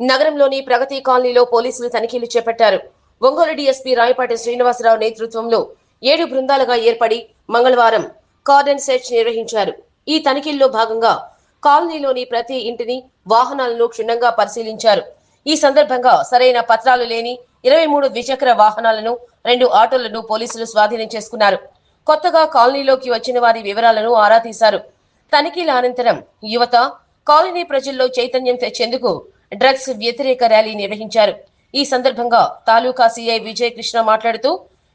నగరంలోని ప్రగతి కాలనీలో పోలీసులు తనిఖీలు చేపట్టారు. ఒంగోలు డీఎస్పీ రాయపాటి శ్రీనివాసరావు నేతృత్వంలో 7 బృందాలుగా ఏర్పడి మంగళవారం కార్డన్ సెర్చ్ నిర్వహించారు. ఈ తనిఖీల్లో భాగంగా కాలనీలోని ప్రతి ఇంటిని, వాహనాలను క్షుణ్ణంగా పరిశీలించారు. ఈ సందర్భంగా సరైన పత్రాలు లేని 23 ద్విచక్ర వాహనాలను, 2 ఆటోలను పోలీసులు స్వాధీనం చేసుకున్నారు. కొత్తగా కాలనీలోకి వచ్చిన వారి వివరాలను ఆరా తీశారు. తనిఖీల అనంతరం యువత, కాలనీ ప్రజల్లో చైతన్యం తెచ్చేందుకు డ్రగ్స్ వ్యతిరేక ర్యాలీ నిర్వహించారు. ఈ సందర్భంగా తాలూకా సీఐ విజయ్ కృష్ణ మాట్లాడుతూ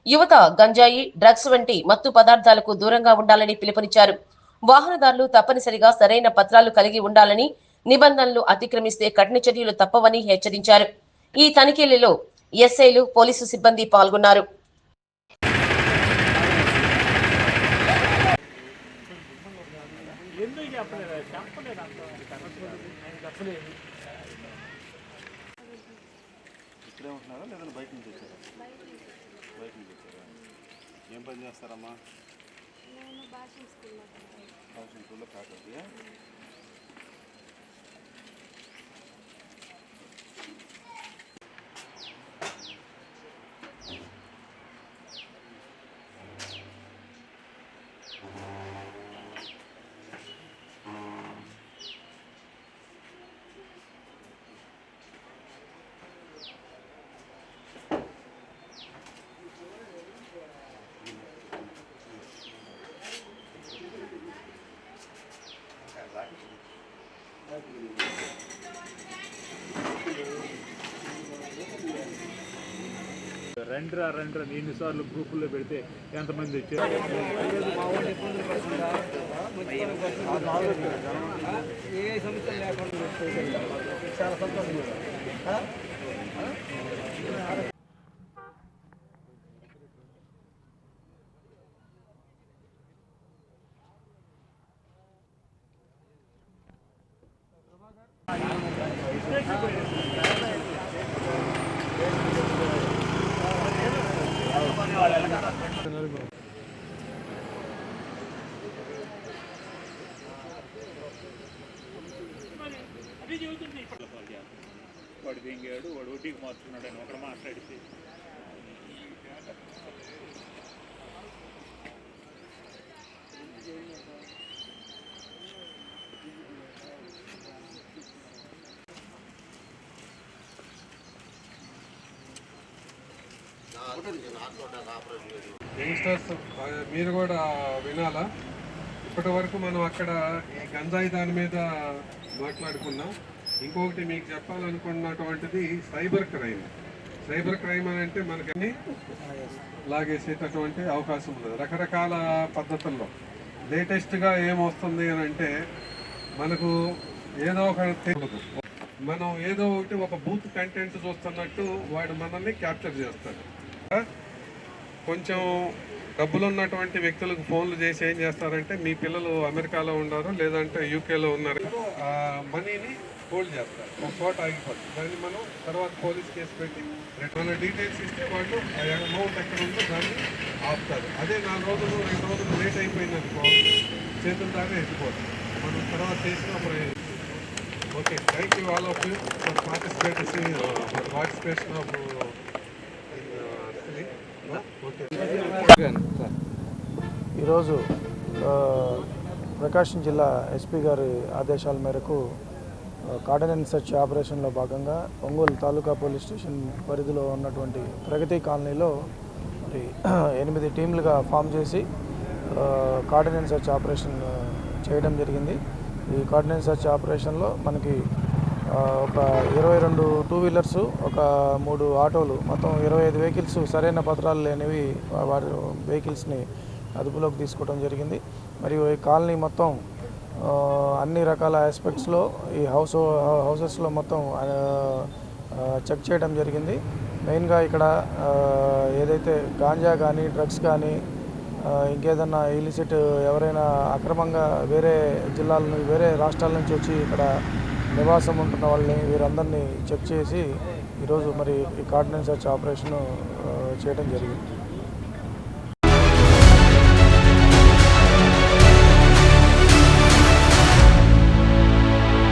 యువత గంజాయి, డ్రగ్స్ వంటి మత్తు పదార్థాలకు దూరంగా ఉండాలని పిలుపునిచ్చారు. వాహనదారులు తప్పనిసరిగా సరైన పత్రాలు కలిగి ఉండాలని, నిబంధనలు అతిక్రమిస్తే కఠిన చర్యలు తప్పవని హెచ్చరించారు. ఈ తనిఖీలలో ఎస్ఐలు, పోలీసు సిబ్బంది పాల్గొన్నారు. ఇక్కడే ఉంటున్నారా లేదంటే బయట నుంచి వచ్చారా? బయట నుంచి వచ్చారా? ఏం పని చేస్తారమ్మా? నేను భాషణ స్కూల్లో ఫ్యాకల్టీ. రెండ్రా ఎన్నిసార్లు గ్రూపుల్లో పెడితే ఎంతమంది వచ్చారు? ఏ సమస్య లేకుండా చాలా సంతోషం. వాడు దింగాడు, వాడు వడ్డీకి మార్చుకున్నాడు అని ఒకడు మాట్లాడితే యంగ్స్టర్స్ మీరు కూడా వినాలా. ఇప్పటి వరకు మనం అక్కడ ఈ గంజాయి దాని మీద మాట్లాడుకున్నాం. ఇంకొకటి మీకు చెప్పాలనుకున్నటువంటిది సైబర్ క్రైమ్. సైబర్ క్రైమ్ అని అంటే మనకన్నీ లాగేసేటటువంటి అవకాశం ఉన్నది రకరకాల పద్ధతుల్లో. లేటెస్ట్గా ఏమొస్తుంది అని అంటే మనకు ఏదో ఒక తెలియదు, మనం ఏదో ఒకటి ఒక బూత్ కంటెంట్ చూస్తున్నట్టు వాడు మనల్ని క్యాప్చర్ చేస్తాడు. కొంచెం డబ్బులు ఉన్నటువంటి వ్యక్తులకు ఫోన్లు చేసి ఏం చేస్తారంటే మీ పిల్లలు అమెరికాలో ఉన్నారు లేదంటే యూకేలో ఉన్నారు, ఆ మనీని హోల్డ్ చేస్తారు, ఒక చోట ఆగిపోతుంది. దాన్ని మనం తర్వాత పోలీస్ కేసు పెట్టి మన డీటెయిల్స్ ఇస్తే వాళ్ళు ఆ అమౌంట్ ఎక్కడ ఉందో దాన్ని ఆపుతారు. అదే 4 రోజులు 5 రోజులు లేట్ అయిపోయింది అనుకో చేతుల దాకా వెళ్ళిపోతుంది. మనం తర్వాత చేసినప్పుడు okay. Thank you all of you for participation of ఈరోజు ప్రకాశం జిల్లా ఎస్పీ గారి ఆదేశాల మేరకు కార్డన్ సెర్చ్ ఆపరేషన్లో భాగంగా ఒంగోలు తాలూకా పోలీస్ స్టేషన్ పరిధిలో ఉన్నటువంటి ప్రగతి కాలనీలో మరి 8 టీంలుగా ఫామ్ చేసి కార్డన్ సెర్చ్ ఆపరేషన్ చేయడం జరిగింది. ఈ కార్డన్ సెర్చ్ ఆపరేషన్లో మనకి ఒక 22 టూ వీలర్స్, ఒక 3 ఆటోలు, మొత్తం 25 వెహికల్స్ సరైన పత్రాలు లేనివి వారి వెహికల్స్ని అదుపులోకి తీసుకోవడం జరిగింది. మరియు ఈ కాలనీ మొత్తం అన్ని రకాల ఆస్పెక్ట్స్లో ఈ హౌసెస్లో మొత్తం చెక్ చేయడం జరిగింది. మెయిన్గా ఇక్కడ ఏదైతే గాంజా కానీ, డ్రగ్స్ కానీ, ఇంకేదన్నా ఇలిసిట్ ఎవరైనా అక్రమంగా వేరే జిల్లాల నుంచి, వేరే రాష్ట్రాల నుంచి వచ్చి ఇక్కడ నివాసం ఉంటున్న వాళ్ళని వీరందరినీ చెక్ చేసి ఈరోజు మరి ఈ కార్డన్ సెర్చ్ ఆపరేషన్ చేయడం జరిగింది.